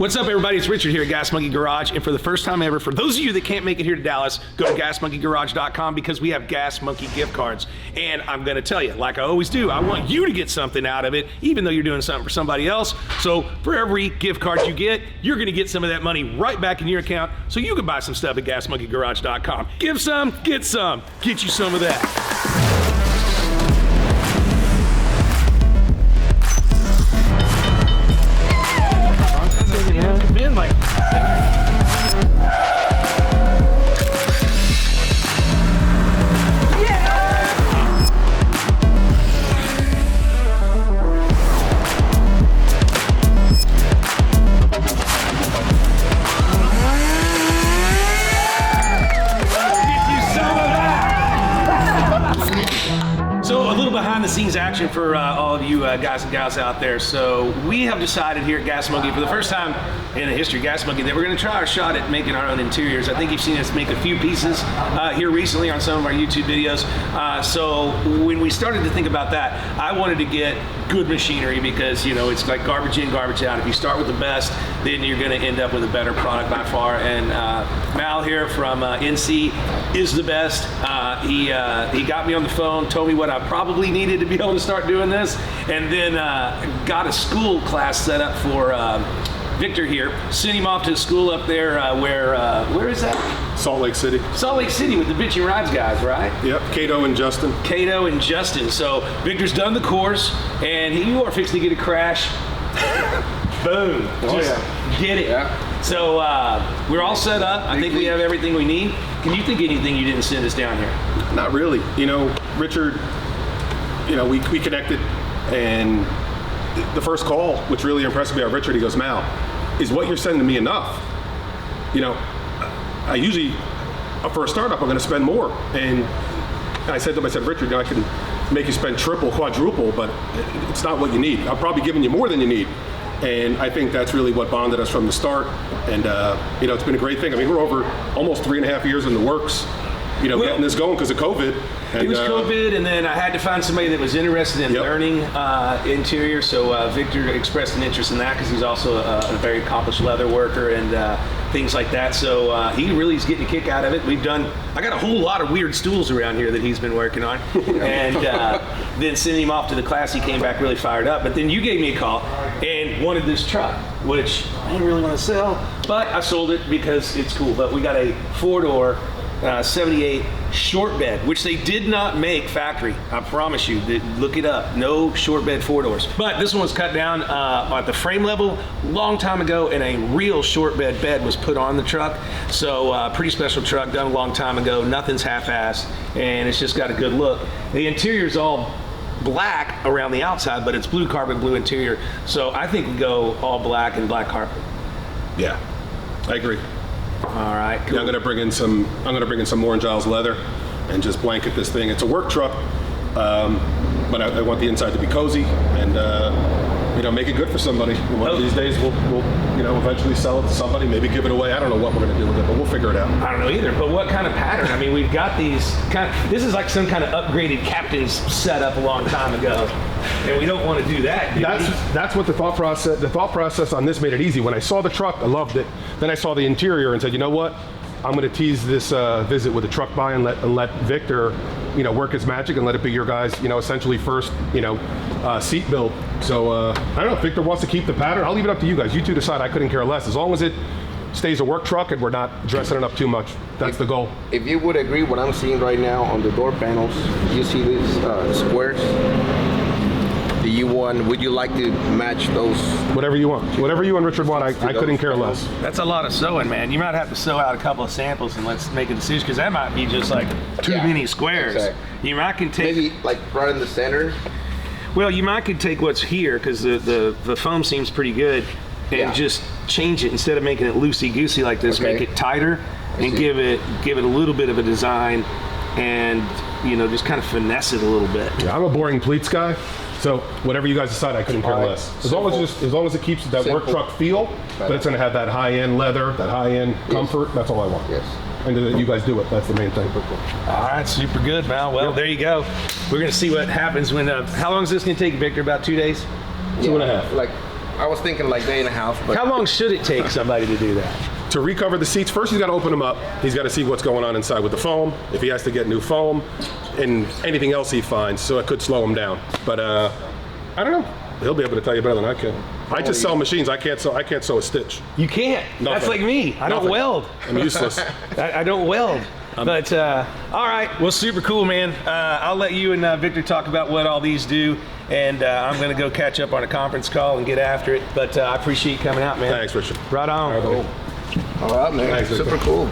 What's up, everybody? It's Richard here at Gas Monkey Garage, and for the first time ever, for those of you that can't make it here to Dallas, go to gasmonkeygarage.com because we have Gas Monkey gift cards. And I'm going to tell you, like I always do, I want you to get something out of it, even though you're doing something for somebody else. So for every gift card you get, you're going to get some of that money right back in your account so you can buy some stuff at gasmonkeygarage.com. Give some, get you some of that. Been like behind the scenes action for all of you guys and gals out there. So we have decided here at Gas Monkey, for the first time in the history of Gas Monkey, that we're going to try our shot at making our own interiors. I think you've seen us make a few pieces here recently on some of our YouTube videos. So when we started to think about that, I wanted to get good machinery because, you know, it's like garbage in, garbage out. If you start with the best, then you're going to end up with a better product by far. And Mal here from NC is the best. He got me on the phone, told me what I probably needed to be able to start doing this, and then got a school class set up for Victor here. Sent him off to a school up there where is that? Salt Lake City. Salt Lake City with the Bitchin' Rides guys, right? Yep, Cato and Justin. Cato and Justin. So Victor's done the course, and you are fixing to get a crash. Boom. Oh, just yeah. Get it. Yeah. So we're all set up. I think we have everything we need. Can you think of anything you didn't send us down here? Not really. You know, Richard, you know, we connected, and the first call, which really impressed me about Richard, he goes, Mal, is what you're sending me enough? You know, I usually, for a startup, I'm going to spend more. And I said to him, Richard, I can make you spend triple, quadruple, but it's not what you need. I'm probably giving you more than you need. And I think that's really what bonded us from the start. And, you know, it's been a great thing. I mean, we're over almost 3.5 years in the works, you know, getting this going because of COVID. And, it was COVID, and then I had to find somebody that was interested in learning interior. So Victor expressed an interest in that because he's also a very accomplished leather worker and things like that. So he really is getting a kick out of it. I got a whole lot of weird stools around here that he's been working on. And then sending him off to the class, he came back really fired up. But then you gave me a call and wanted this truck, which I didn't really want to sell, but I sold it because it's cool. But we got a 4-door 78 short bed, which they did not make factory. I promise you. Look it up. No short bed 4-doors. But this one was cut down at the frame level long time ago, and a real short bed was put on the truck. So pretty special truck, done a long time ago. Nothing's half-assed, and it's just got a good look. The interior's all black around the outside, but it's blue carpet, blue interior. So I think we go all black and black carpet. Yeah, I agree. All right, cool. Yeah, I'm gonna bring in some Orange Isles leather and just blanket this thing. It's a work truck, but I want the inside to be cozy and you know, make it good for somebody. One of these days we'll you know, eventually sell it to somebody, maybe give it away. I don't know what we're gonna do with it, but we'll figure it out. I don't know either, but what kind of pattern? I mean, we've got these this is like some kind of upgraded captain's setup a long time ago. And we don't want to do that. That's what the thought process on this made it easy. When I saw the truck, I loved it. Then I saw the interior and said, you know what? I'm going to tease this visit with a truck buy and let Victor, you know, work his magic and let it be your guys, you know, essentially first, you know, seat build. So I don't know if Victor wants to keep the pattern. I'll leave it up to you guys. You two decide. I couldn't care less. As long as it stays a work truck and we're not dressing it up too much. That's the goal. If you would agree, what I'm seeing right now on the door panels, you see these squares. Would you like to match those? Whatever you want. Whatever you and Richard want, I couldn't care less. That's a lot of sewing, man. You might have to sew out a couple of samples and let's make a decision, because that might be just like too many squares. Exactly. You might can take maybe like right in the center. Well, you might can take what's here, because the foam seems pretty good, and just change it instead of making it loosey-goosey like this. Make it tighter and give it a little bit of a design, and you know, just kind of finesse it a little bit. Yeah, I'm a boring pleats guy. So whatever you guys decide, I couldn't care less. As long as it keeps that work truck feel, but it's going to have that high-end leather, that high-end comfort. That's all I want. Yes. And that you guys do it. That's the main thing. All right, super good, Mal. Well, there you go. We're going to see what happens when. How long is this going to take, Victor? About 2 days? 2.5. Like I was thinking like day and a half, but How long should it take somebody to do that? To recover the seats, first he's got to open them up. He's got to see what's going on inside with the foam, if he has to get new foam, and anything else he finds, so it could slow him down. But I don't know. He'll be able to tell you better than I can. I just sell machines. I can't sew a stitch. You can't. Nothing. That's like me. I don't Nothing. weld. I'm useless. I don't weld. But all right, well, super cool, man. I'll let you and Victor talk about what all these do, and I'm gonna go catch up on a conference call and get after it. But I appreciate you coming out, man. Thanks, Richard. Right on. all right, man. Thanks, Super cool.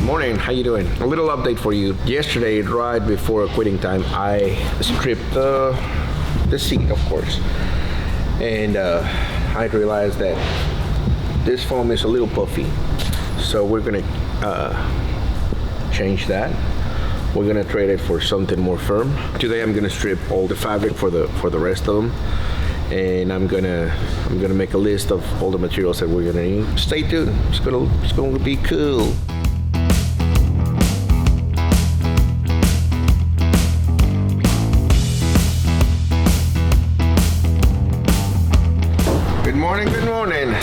Morning, how you doing? A little update for you. Yesterday, right before quitting time, I stripped the seat, of course, and I realized that this foam is a little puffy, so we're gonna change that. We're gonna trade it for something more firm. Today, I'm gonna strip all the fabric for the rest of them, and I'm gonna make a list of all the materials that we're gonna need. Stay tuned. It's gonna be cool. Good morning.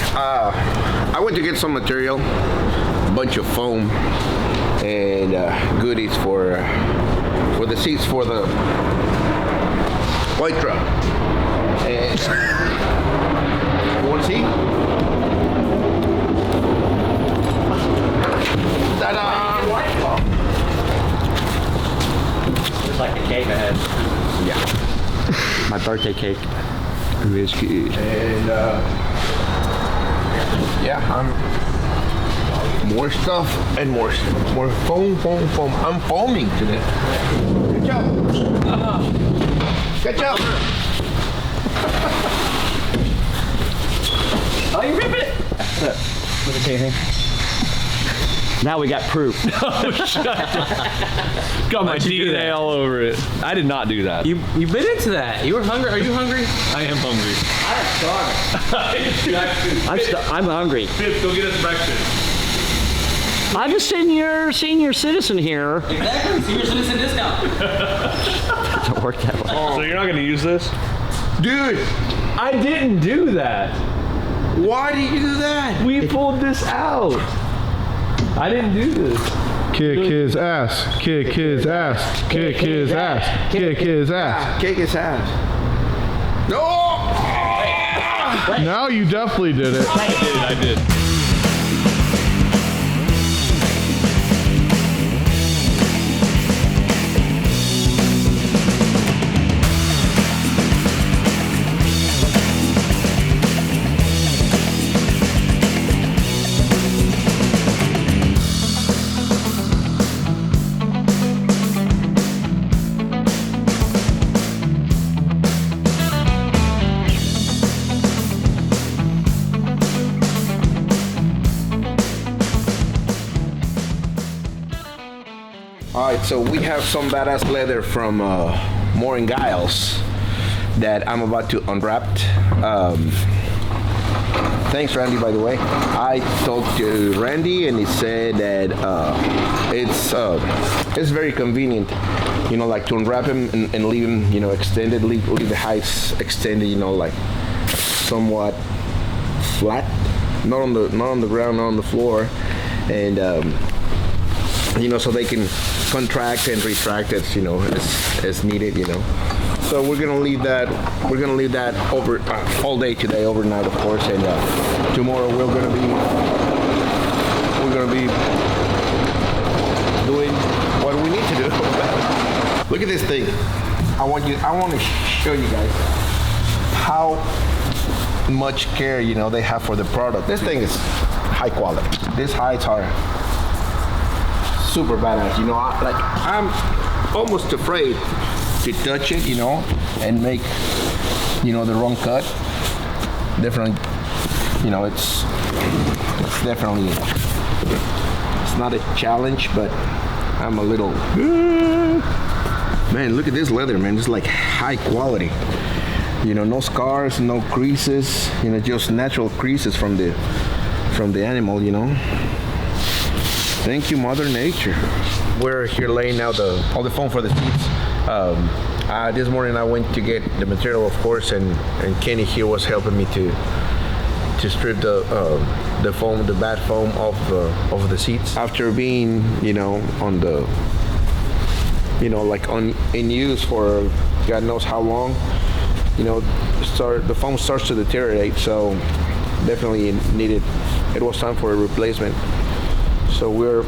I went to get some material, a bunch of foam, and goodies for the seats for the white truck. And you want to see? Ta-da! Just like the cake I had. Yeah. My birthday cake. It is good. And yeah, more stuff and more foam. I'm foaming today. Good job. Good job. Oh, you rip it! Look at anything. Now we got proof. Oh, shut up. Got my DNA all over it. I did not do that. You bit into that. You were hungry. Are you hungry? I am hungry. I'm hungry. Fitz, go get us breakfast. I'm a senior citizen here. Exactly. Senior citizen discount. Doesn't work that way. So you're not going to use this? Dude, I didn't do that. why did you do that? We pulled this out. I didn't do this. Kick his ass. Kick his ass. Kick his ass. Kick his ass. Kick his ass. No! Now you definitely did it. I did. All right, so we have some badass leather from Moore & Giles that I'm about to unwrap. Thanks, Randy, by the way. I talked to Randy, and he said that it's very convenient, you know, like to unwrap him and leave him, you know, extended, leave the heights extended, you know, like somewhat flat, not on the ground, not on the floor, and you know, so they can contract and retract it, you know, as needed, you know. So we're gonna leave that over all day today, overnight, of course, and tomorrow we're gonna be doing what we need to do. Look at this thing. I want to show you guys how much care, you know, they have for the product. This thing is high quality. These heights are super badass, you know. I'm almost afraid to touch it, you know, and make, you know, the wrong cut. Definitely, you know, it's definitely, it's not a challenge, but I'm a little Man, look at this leather, man. It's like high quality. You know, no scars, no creases. You know, just natural creases from the animal. You know. Thank you, Mother Nature. We're here laying out all the foam for the seats. This morning I went to get the material, of course, and Kenny here was helping me to strip the foam, the bad foam off the seats. After being, you know, on the, you know, like in use for God knows how long, you know, the foam starts to deteriorate. So definitely needed. It was time for a replacement. So we're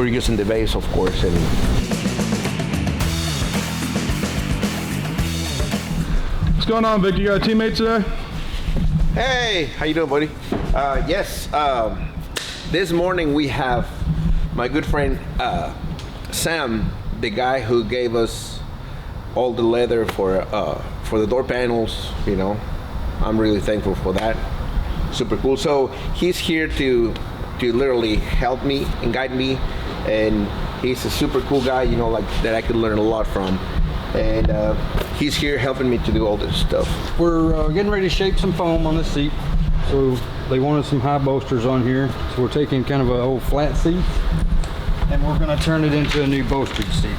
using the base, of course, and. What's going on, Vic? You got a teammate today? Hey, how you doing, buddy? Yes. This morning we have my good friend Sam, the guy who gave us all the leather for the door panels. You know, I'm really thankful for that. Super cool. So he's here to literally help me and guide me, and he's a super cool guy. You know, like that I could learn a lot from. And he's here helping me to do all this stuff. We're getting ready to shape some foam on this seat. So they wanted some high bolsters on here. So we're taking kind of an old flat seat and we're gonna turn it into a new bolstered seat.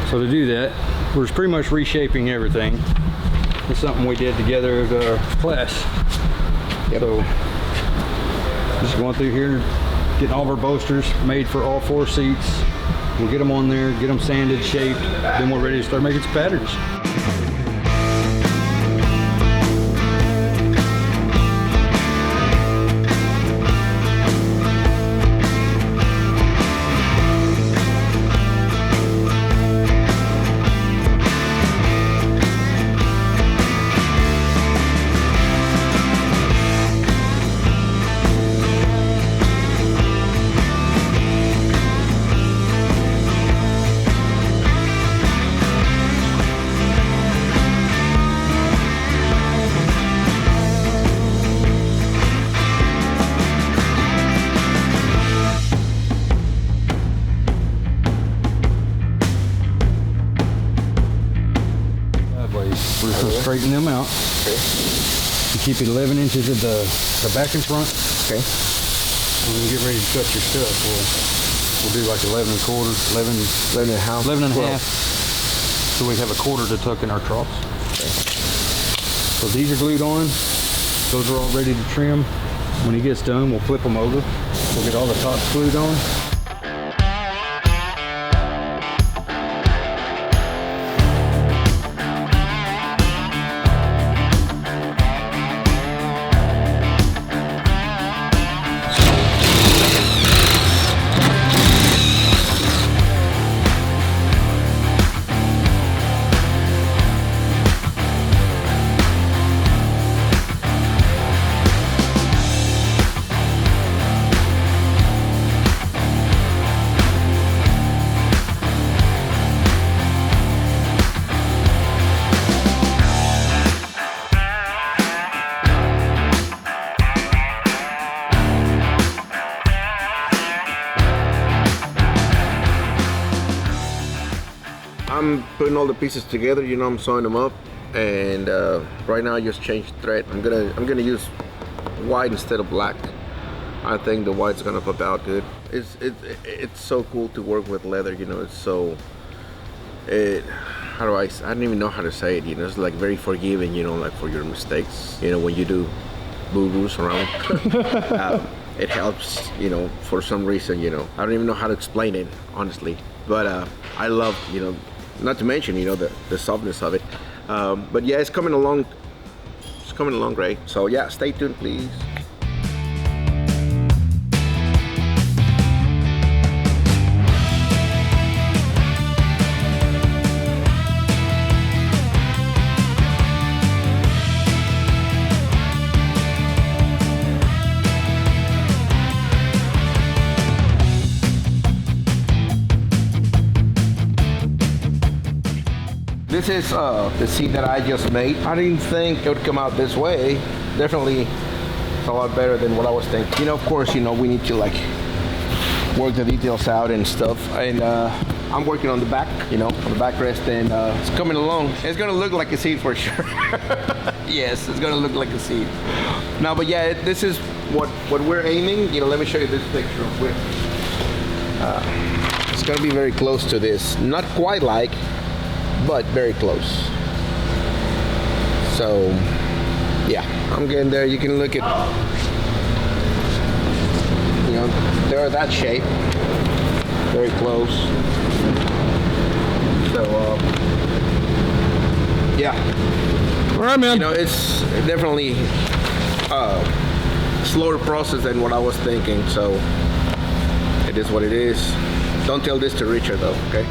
So to do that, we're pretty much reshaping everything. It's something we did together at our class. Yep. So just going through here, getting all of our bolsters made for all 4 seats. We'll get them on there, get them sanded, shaped, then we're ready to start making some patterns. We're just gonna straighten them out. Okay. You keep it 11 inches at the back and front. Okay. When you get ready to cut your stuff, we'll do like 11 and a quarter, 11 11 and a half. 11 and a 12. half. So we have a quarter to tuck in our troughs. Okay. So these are glued on. Those are all ready to trim. When he gets done, we'll flip them over. We'll get all the tops glued on. I'm putting all the pieces together, you know, I'm sewing them up, and right now I just changed thread. I'm gonna use white instead of black. I think the white's gonna pop out good. It's so cool to work with leather, you know. It's so I don't even know how to say it, you know. It's like very forgiving, you know, like for your mistakes, you know, when you do boo-boos around. It helps, you know, for some reason, you know. I don't even know how to explain it, honestly, but I love, you know, not to mention, you know, the softness of it. But yeah, it's coming along great. So yeah, stay tuned, please. This is the seat that I just made. I didn't think it would come out this way. Definitely it's a lot better than what I was thinking. You know, of course, you know, we need to like work the details out and stuff. And I'm working on the back, on the backrest, and it's coming along. It's gonna look like a seat for sure. Yes, it's gonna look like a seat. No, but yeah, this is what we're aiming. Let me show you this picture real quick. It's gonna be very close to this. Not quite like, but very close. So, yeah, I'm getting there. You can look at, they're that shape. Very close. So, yeah. All right, man. It's definitely a slower process than what I was thinking. So, it is what it is. Don't tell this to Richard, though, okay?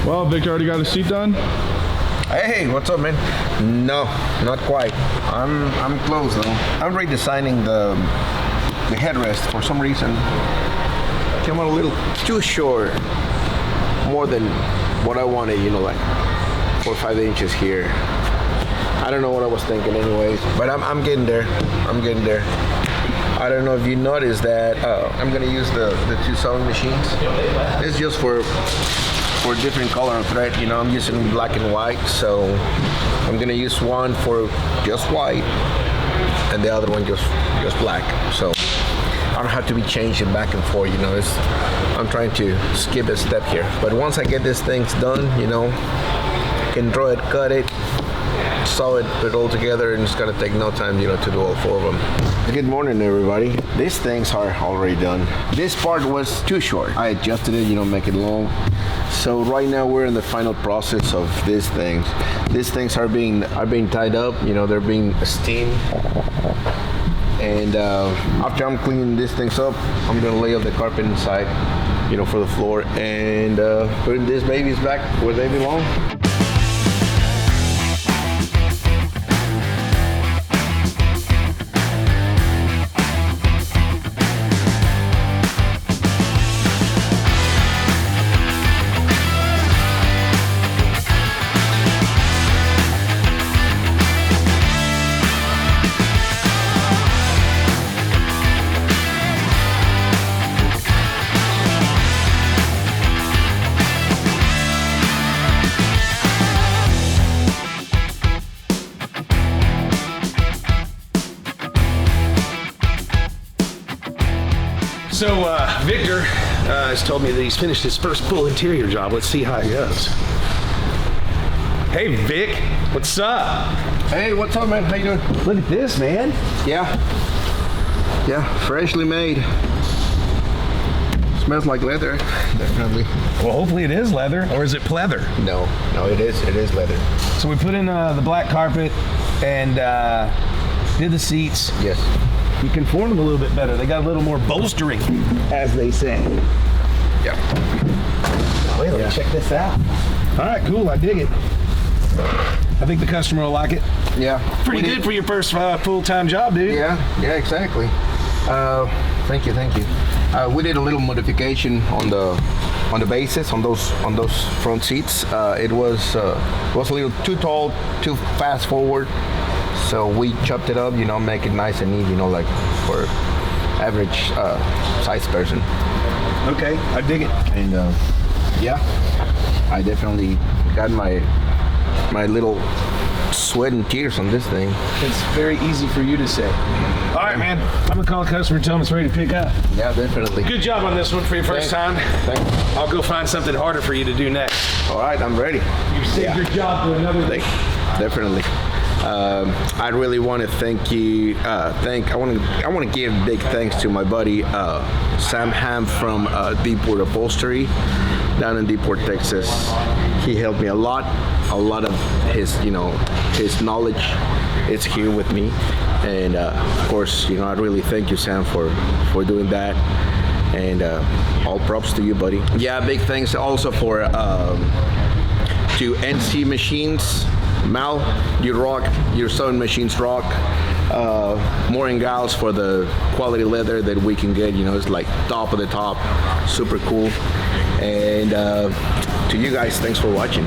Well, Victor already got his seat done. Hey, what's up, man? No, not quite. I'm close though. I'm redesigning the headrest for some reason. Came out a little too short, more than what I wanted. Like 4 or 5 inches here. I don't know what I was thinking, anyways. But I'm getting there. I'm getting there. I don't know if you noticed that. I'm gonna use the 2 sewing machines. It's just for different color of thread. I'm using black and white, so I'm gonna use one for just white and the other one just black, so I don't have to be changing back and forth. I'm trying to skip a step here, but once I get these things done, I can draw it, cut it, sew it, put it all together, and it's gonna take no time, to do all 4 of them. Good morning, everybody. These things are already done. This part was too short. I adjusted it, make it long. So right now we're in the final process of these things. These things are being tied up. They're being steamed. And after I'm cleaning these things up, I'm gonna lay out the carpet inside, for the floor, and put these babies back where they belong. So Victor has told me that he's finished his first full interior job. Let's see how it goes. Hey Vic, what's up? Hey, what's up, man? How you doing? Look at this, man. Yeah, freshly made. Smells like leather, definitely. Well, hopefully it is leather, or is it pleather? No, it is leather. So we put in the black carpet and did the seats. Yes. You conform them a little bit better. They got a little more bolstering, as they say. Yeah. Wait, let me check this out. All right, cool. I dig it. I think the customer will like it. Yeah. Pretty good for your first full-time job, dude. Yeah, exactly. Thank you. We did a little modification on the bases on those front seats. It was a little too tall, too fast forward. So we chopped it up, make it nice and neat, like for average size person. Okay, I dig it. And yeah, I definitely got my little sweat and tears on this thing. It's very easy for you to say. All right, man. I'm gonna call a customer and tell him it's ready to pick up. Yeah, definitely. Good job on this one for your first time. Thanks. I'll go find something harder for you to do next. All right, I'm ready. You saved your job for another day. Definitely. I really want to thank you. I want to give big thanks to my buddy Sam Ham from Deepwood Upholstery down in Deepwood, Texas. He helped me a lot. A lot of his knowledge is here with me, and of course, I really thank you, Sam, for doing that. And all props to you, buddy. Yeah, big thanks also for to NC Machines. Mal, you rock. Your sewing machines rock. More and gals for the quality leather that we can get. It's like top of the top, super cool. And to you guys, thanks for watching.